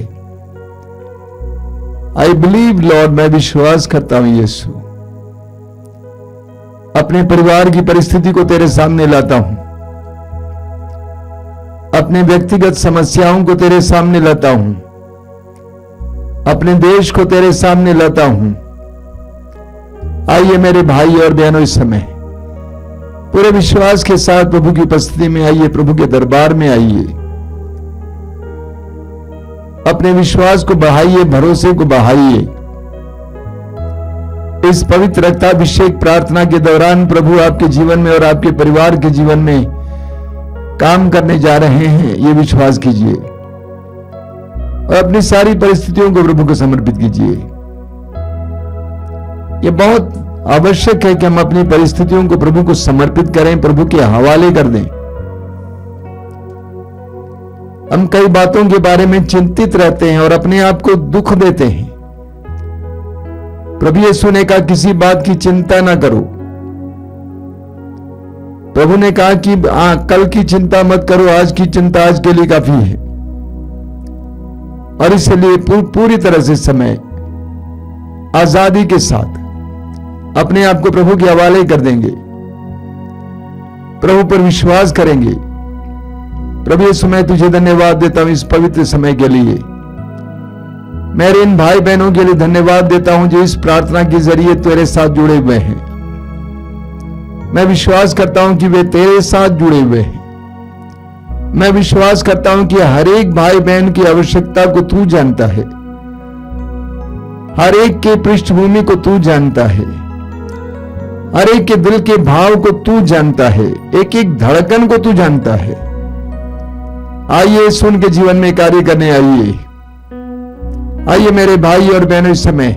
आई बिलीव लॉर्ड, मैं विश्वास करता हूं यीशु। अपने परिवार की परिस्थिति को तेरे सामने लाता हूं, अपने व्यक्तिगत समस्याओं को तेरे सामने लाता हूं, अपने देश को तेरे सामने लाता हूं। आइए मेरे भाई और बहनों, इस समय पूरे विश्वास के साथ प्रभु की उपस्थिति में आइए, प्रभु के दरबार में आइए। अपने विश्वास को बढ़ाइए, भरोसे को बढ़ाइए। इस पवित्र रक्ताभिषेक प्रार्थना के दौरान प्रभु आपके जीवन में और आपके परिवार के जीवन में काम करने जा रहे हैं, ये विश्वास कीजिए और अपनी सारी परिस्थितियों को प्रभु को समर्पित कीजिए। ये बहुत आवश्यक है कि हम अपनी परिस्थितियों को प्रभु को समर्पित करें, प्रभु के हवाले कर दें। हम कई बातों के बारे में चिंतित रहते हैं और अपने आप को दुख देते हैं। प्रभु यीशु ने कहा, किसी बात की चिंता ना करो। प्रभु ने कहा कि कल की चिंता मत करो, आज की चिंता आज के लिए काफी है। और इसलिए पूरी तरह से समय आजादी के साथ अपने आप को प्रभु के हवाले कर देंगे, प्रभु पर विश्वास करेंगे। प्रभु यीशु, मैं तुझे धन्यवाद देता हूं इस पवित्र समय के लिए। मेरे इन भाई बहनों के लिए धन्यवाद देता हूं जो इस प्रार्थना के जरिए तेरे साथ जुड़े हुए हैं। मैं विश्वास करता हूं कि वे तेरे साथ जुड़े हुए हैं। मैं विश्वास करता हूं कि हर एक भाई बहन की आवश्यकता को तू जानता है, हर एक के पृष्ठभूमि को तू जानता है, हर एक के दिल के भाव को तू जानता है, एक एक धड़कन को तू जानता है। आइए सुन के जीवन में कार्य करने आइए मेरे भाई और बहनों, इस समय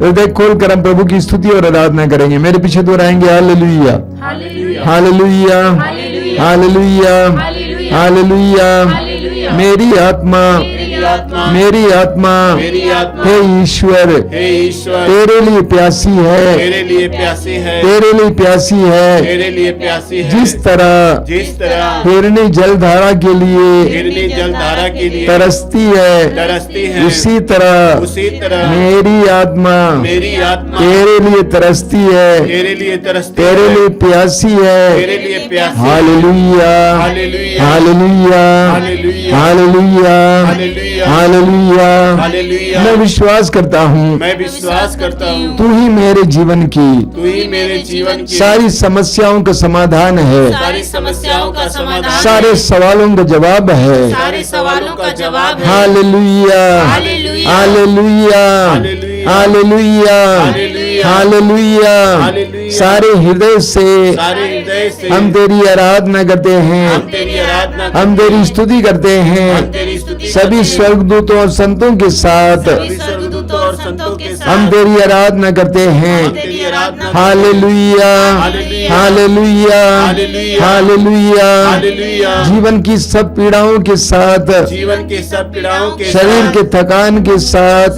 हृदय खोलकर हम प्रभु की स्तुति और आराधना करेंगे। मेरे पीछे दोहराएंगे, हालेलुया, हालेलुया, हालेलुया, हालेलुया। मेरी आत्मा, मेरी आत्मा, हे ईश्वर, तेरे लिए प्यासी है, तेरे लिए प्यासी है, तेरे लिए प्यासी है। तेरे लिए प्यासी है। जिस तरह हिरनी जलधारा के लिए हिरनी जलधारा के लिए तरसती है, उसी तरह मेरी आत्मा तेरे लिए तरसती है, तेरे लिए तरसती तेरे लिए प्यासी है। तेरे लिए प्यासी है। हालेलुया, हालेलुया, हालेलुया, हालेलुया, हालेलुया, हालेलुया, हालेलुया। हालेलुया। मैं विश्वास करता हूँ मैं विश्वास करता हूँ तू ही मेरे जीवन की तू ही मेरे जीवन की सारी समस्याओं का समाधान है, सारी समस्याओं का समाधान, सारे सवालों का जवाब है। सारे सवालों का जवाब है। हालेलुया, हालेलुया, हालेलुया, हालेलुया, हालेलुया। सारे हृदय से हम तेरी आराधना करते हैं, तेरी आराधना हम तेरी स्तुति करते हैं। तेरी स्तुति सभी स्वर्गदूतों और संतों के साथ स्वर्गदूतों और संतों के साथ हम तेरी आराधना करते हैं। तेरी आराधना हालेलुया, हालेलुया, हालेलुया। हालेलुया। जीवन की सब पीड़ाओं के साथ, जीवन के सब पीड़ाओं के शरीर के थकान के साथ,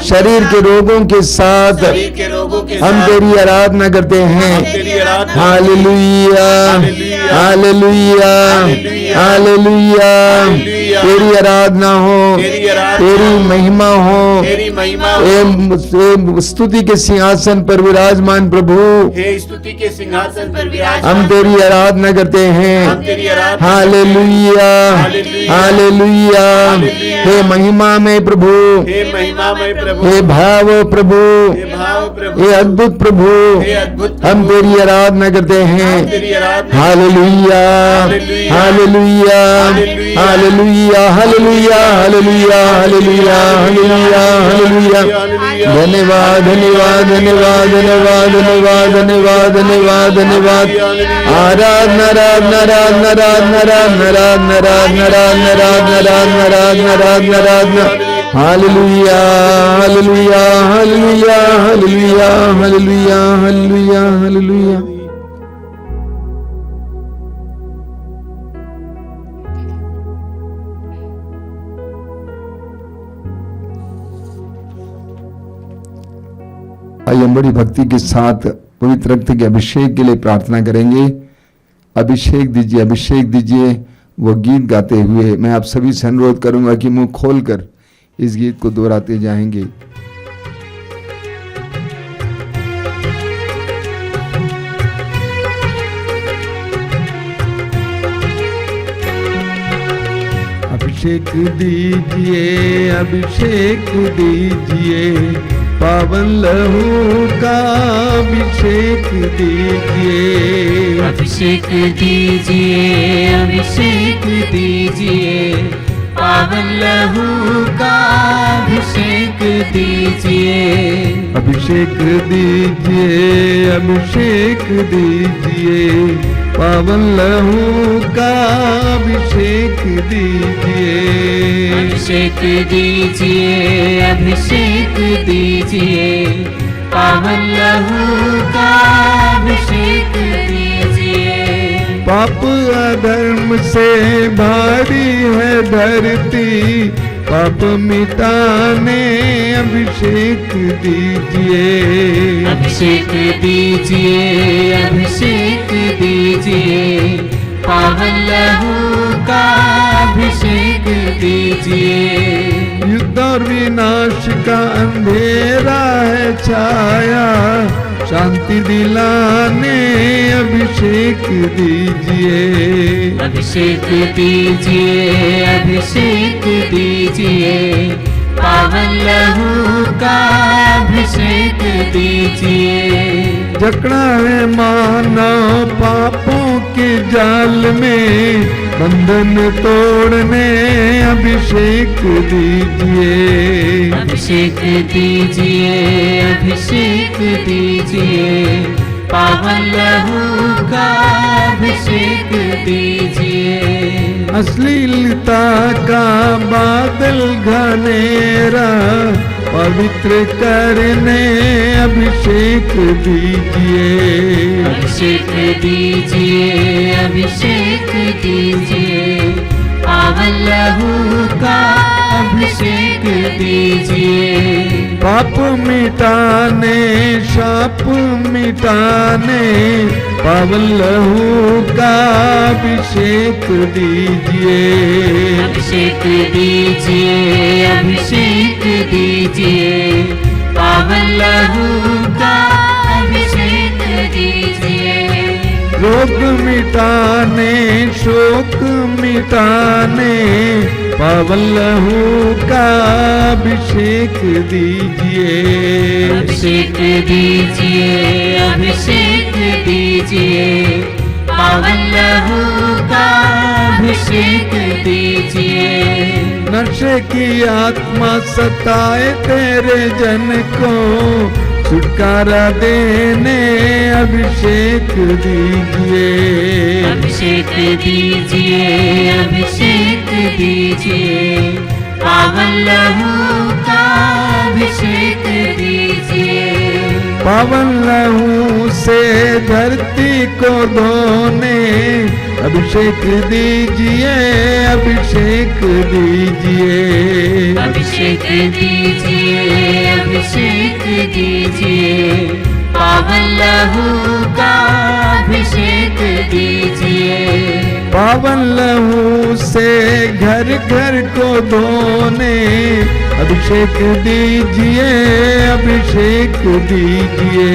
शरीर के रोगों के साथ शरीर के रोगों के हम साथ तेरी आराधना करते हैं। तेरी आराधना हालेलुया, हालेलुया, हालेलुया, तेरी आराधना हो, तेरी आराधना तेरी महिमा हो। तेरी महिमा हो। हे स्तुति के सिंहासन पर विराजमान प्रभु, हे स्तुति के सिंहासन पर विराज, हम तेरी आराधना करते हैं। हम तेरी आराधना, हालेलुया, हालेलुया, हालेलुया। हे महिमा में प्रभु, हे महिमा में प्रभु, हे भाव प्रभु, हे भाव प्रभु, हे अद्भुत प्रभु, हे अद्भुत प्रभु, हम तेरी आराधना करते हैं। तेरी आराधना, हालेलुया, हालेलुया, हालेलुया, हालेलुया, हालेलुया, हालेलुया, हालेलुया, हालेलुया। धन्यवाद, धन्यवाद, धन्यवाद, धन्यवाद, धन्यवाद, धन्यवाद, धन्यवाद, धन्यवाद। आराधना, आराधना, आराधना, आराधना, आराधना, आराधना, आराधना, आराधना, आराधना, आराधना, आराधना, आराधना। हालेलुया, हालेलुया, हालेलुया, हालेलुया, हालेलुया, हालेलुया, हालेलुया। आइए हम बड़ी भक्ति के साथ पवित्र रक्त के अभिषेक के लिए प्रार्थना करेंगे। अभिषेक दीजिए, अभिषेक दीजिए। वो गीत गाते हुए मैं आप सभी से अनुरोध करूंगा कि मुंह खोलकर इस गीत को दोहराते जाएंगे। अभिषेक दीजिए, अभिषेक दीजिए, पावन लहू का अभिषेक दीजिए। अभिषेक दीजिए, अभिषेक दीजिए, पावन लहू का अभिषेक दीजिए। अभिषेक दीजिए, अभिषेक दीजिए, पावन लहू का अभिषेक दीजिए। अभिषेक दीजिए, अभिषेक दीजिए, पावन लहू का अभिषेक दीजिए। पाप अधर्म से भारी है धरती, पाप मिटाने अभिषेक दीजिए। अभिषेक दीजिए, अभिषेक दीजिए, पावन लहू का अभिषेक दीजिए। युद्ध और विनाश का अंधेरा है छाया, शांति दिलाने अभिषेक दीजिए। अभिषेक दीजिए, अभिषेक दीजिए, पावन लहू का अभिषेक दीजिए। जकड़ा है मानव पापों के जाल में, बंधन तोड़ने अभिषेक दीजिए। अभिषेक दीजिए, अभिषेक दीजिए, पावन लहू का अभिषेक दीजिए। अश्लीलता का बादल घनेरा पवित्र करने अभिषेक दीजिए। अभिषेक दीजिए, अभिषेक दीजिए, पावन लहू का अभिषेक दीजिए। पाप मिटाने, शाप मिटाने, पावन लहू का अभिषेक दीजिए। अभिषेक दीजिए, अभिषेक दीजिए, पावन लहू का अभिषेक दीजिए। रोग मिटाने, शोक मिटाने, पावन लहू का अभिषेक दीजिए। अभिषेक दीजिए, अभिषेक दीजिए, पावन लहू का अभिषेक दीजिए। नशे की आत्मा सताए तेरे जन को, छुटकारा देने अभिषेक दीजिए। अभिषेक दीजिए, अभिषेक दीजिए, पावन लहू का अभिषेक दीजिए। पावन लहू से धरती को धोने अभिषेक दीजिए, अभिषेक दीजिए। अभिषेक दीजिए, अभिषेक दीजिए, पावन लहू का अभिषेक दीजिए। पावन लहू से घर घर को धोने अभिषेक दीजिए, अभिषेक दीजिए,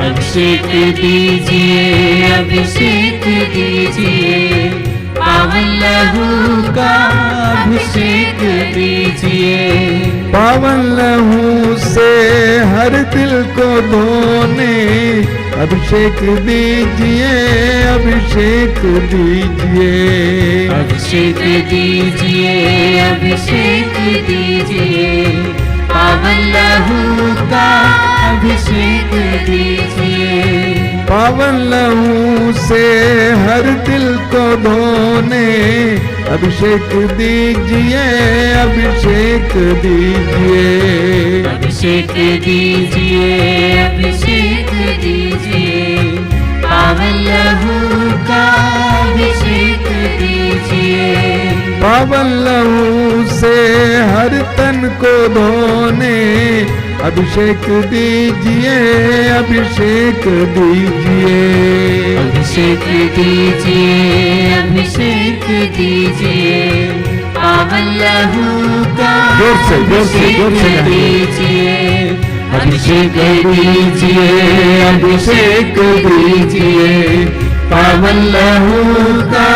अभिषेक दीजिए, अभिषेक दीजिए, पावन लहू का अभिषेक दीजिए, पावन लहू से हर दिल को धोने अभिषेक दीजिए, अभिषेक दीजिए, अभिषेक दीजिए, अभिषेक दीजिए, पावन लहू का अभिषेक दीजिए, पावन लहू से हर दिल को धोने अभिषेक दीजिए, अभिषेक दीजिए, अभिषेक दीजिए, अभिषेक दीजिए, पावन लहू का अभिषेक दीजिए, पावन लहू से हर तन को धोने अभिषेक दीजिए, अभिषेक दीजिए, अभिषेक दीजिए, अभिषेक दीजिए, पावन लहू का जोर से अभिषेक दीजिए, अभिषेक दीजिए, अभिषेक दीजिए, पावन लहू का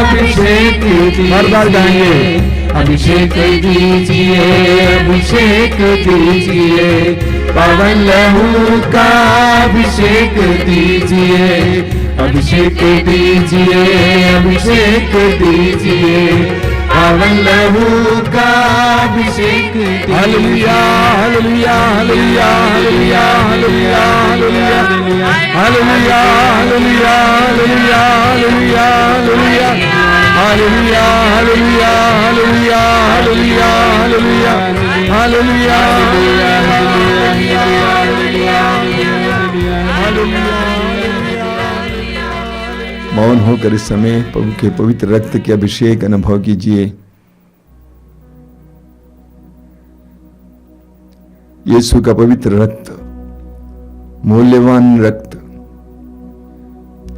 अभिषेक हर बार गाएंगे। दीजिए, अभिषेक दीजिए, अभिषेक दीजिए, पावन लहू का अभिषेक दीजिए, अभिषेक दीजिए, अभिषेक दीजिए, पावन लहू का अभिषेक दीजिए। हालेलुया, हालेलुया, हालेलुया, हालेलुया, हालेलुया, हालेलुया, हालेलुया, हालेलुया, हालेलुया, हालेलुया, हालेलुया, हालेलुया, हालेलुया, हालेलुया, हालेलुया, हालेलुया, मौन होकर इस समय प्रभु के पवित्र रक्त के अभिषेक अनुभव कीजिए। यीशु का पवित्र रक्त, मूल्यवान रक्त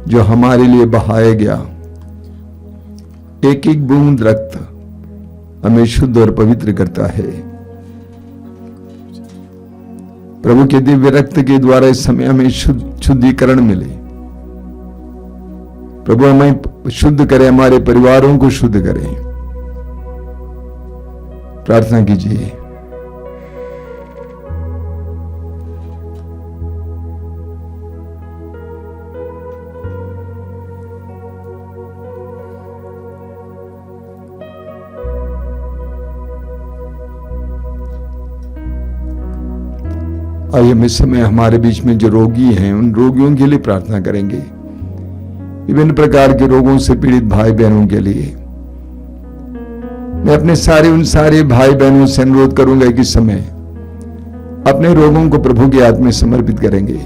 जो हमारे लिए बहाया गया, एक एक बूंद रक्त हमें शुद्ध और पवित्र करता है। प्रभु के दिव्य रक्त के द्वारा इस समय हमें शुद्धिकरण मिले। प्रभु हमें शुद्ध करे, हमारे परिवारों को शुद्ध करे। प्रार्थना कीजिए। आइए हम इस समय हमारे बीच में जो रोगी हैं उन रोगियों के लिए प्रार्थना करेंगे। विभिन्न प्रकार के रोगों से पीड़ित भाई बहनों के लिए मैं अपने उन सारे भाई बहनों से अनुरोध करूंगा कि इस समय अपने रोगों को प्रभु के हाथ में समर्पित करेंगे।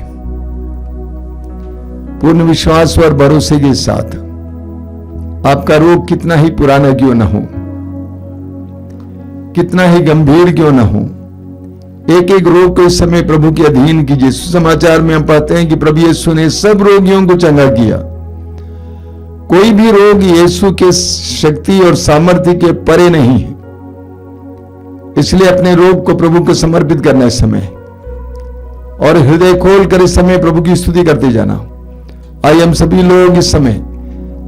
पूर्ण विश्वास और भरोसे के साथ, आपका रोग कितना ही पुराना क्यों न हो, कितना ही गंभीर क्यों न हो, एक एक रोग को इस समय प्रभु के अधीन कीजिए। सुसमाचार में हम पाते हैं कि प्रभु यीशु ने सब रोगियों को चंगा किया। कोई भी रोग यीशु के शक्ति और सामर्थ्य के परे नहीं है। इसलिए अपने रोग को प्रभु को समर्पित करना इस समय, और हृदय खोल कर इस समय प्रभु की स्तुति करते जाना। आइए हम सभी लोग इस समय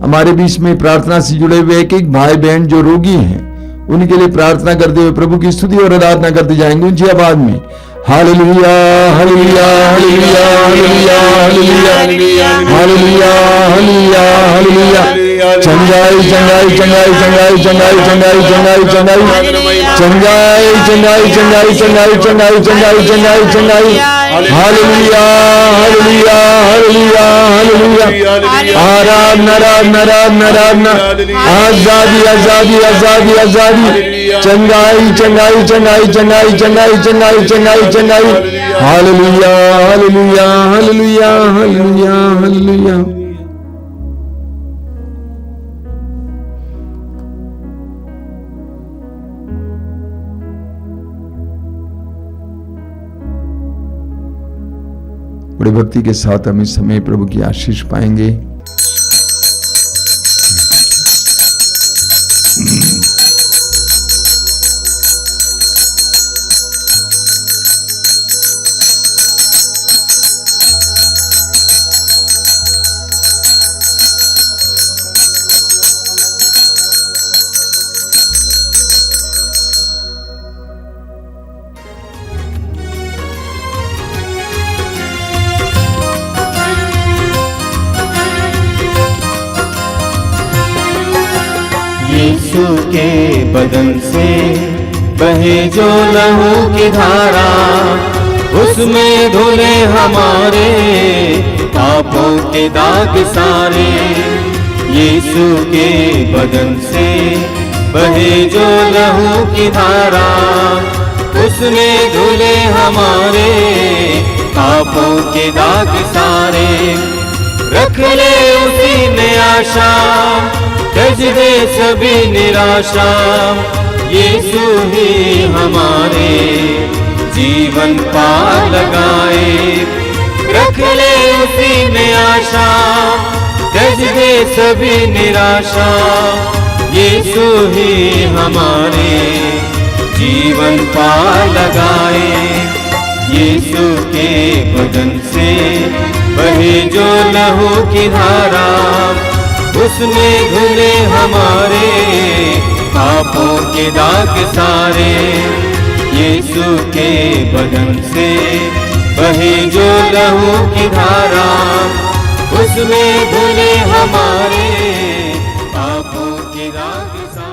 हमारे बीच में प्रार्थना से जुड़े हुए एक एक भाई बहन जो रोगी हैं उनके लिए प्रार्थना करते हुए प्रभु की स्तुति और आराधना करते जाएंगे ऊंची आवाज में। हालेलुया, हालेलुया, हालेलुया, हालेलुया, हालेलुया, हालेलुया, हालेलुया, हालेलुया। चंगाई, चंगाई, चंगाई, चंगाई, चंगाई, चंगाई, चंगाई, चंगाई, चंगाई, चंगाई, चंगाई, चंगाई, चंगाई, चंगाई, चंगाई, चंगाई। हालेलुया, हालेलुया, हालेलुया, हालेलुया। आराधना, आराधना, आराधना, आराधना। आजादी, आजादी, आजादी, आजादी। चंगाई, चंगाई, चंगाई, चंगाई, चंगाई, चंगाई, चंगाई, चंगाई। हालेलुया, हालेलुया, हालेलुया, हालेलुया, हालेलुया। बड़ी भक्ति के साथ हम इस समय प्रभु की आशीष पाएंगे। यीशु के बदन से बहे जो लहू की धारा, उसमें धुले हमारे पापों के दाग सारे। यीशु के बदन से बहे जो लहू की धारा, उसमें धुले हमारे पापों के दाग सारे। रख ले उसी में आशा, त्यज दे सभी निराशा, यीशु ही हमारे जीवन पार लगाए। रख ले उसी में आशा, त्यज दे सभी निराशा, यीशु ही हमारे जीवन पार लगाए। यीशु के बदन से बहे जो लहू की धारा, उसमें धुले हमारे पापों के दाग सारे। यीशु के बदन से बहे जो लहू की धारा, उसमें धुले हमारे पापों के दाग सारे।